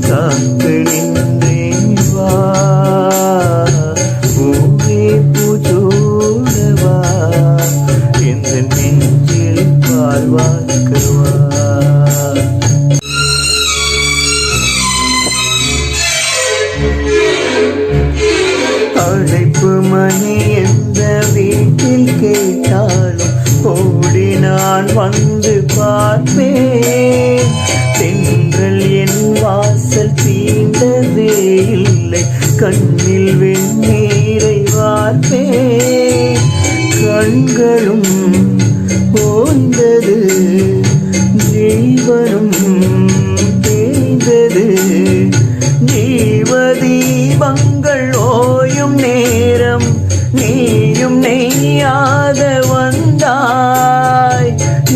காத்து நின்றேன் வா பூவே பூஜோடவா எந்த நெஞ்சில் பால் வார்க்கவா. அழைப்பு மணி எந்த வீட்டில் கேட்டாலும் ஓடி நான் வந்து பார்ப்பேன். தென்றல் என் வாசல் தீண்டவே இல்லை, கண்ணில் வெந்நீரை வார்ப்பேன். கண்களும் ஓய்ந்தது, ஜீவனும் தேய்ந்தது. ஜீவதீபங்கள் ஓயும் நேரம் நீயும் நெய்யாக வந்தாய்.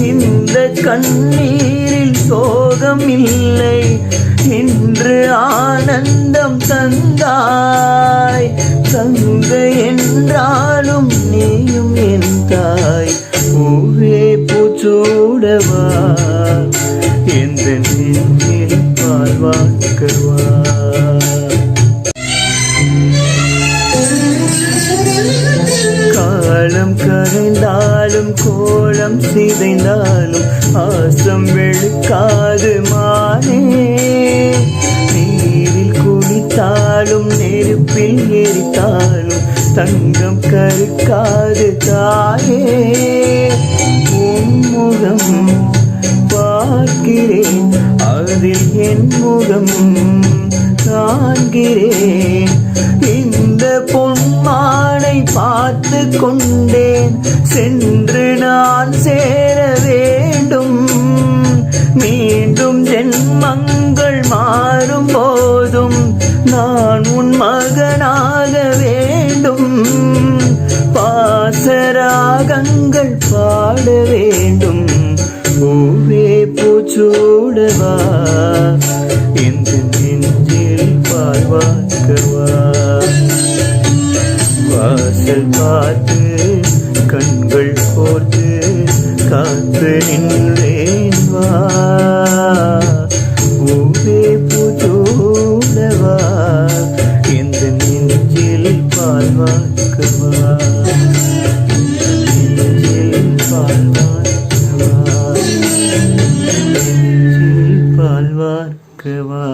இந்த கண்ணீரில் சோகம் இல்லை, இன்று ஆனந்தம் தந்தாய். தங்கை என்றாலும் நீயும் என் தாய். பூவே பூச்சூடவா எந்த நெஞ்சில் பால் வார்க்கவா. காலம் கரைந்தாலும் கோலம் சிதைந்தாலும் ஆசம் வெளுக்காது மானே. நீரில் குளித்தாலும் நெருப்பில் எரித்தாலும் தங்கம் கருக்காது தாயே. உன்முகம் பார்க்கிறேன், அதில் என் முகம் காண்கிறேன். இந்த பொன்மானை பார்த்து கொண்டேன், சென்று நான் சேர வேண்டும். மீண்டும் ஜென்மங்கள் மாறும் போதும் நான் உன் மகனாக வேண்டும். பாசராகங்கள் பாட வேண்டும். பூவே பூச்சூடவா எந்த நெஞ்சில் பால் வார்க்கவா. வாசல் பார்த்து கண்கள் கோர்த்து காத்து நின்றேன் வா பூவே பூச்சூடவா எந்த நெஞ்சில் பால் வார்க்கவா. நெஞ்சில் பால் வார்க்கவா, நெஞ்சில் பால் வார்க்கவா.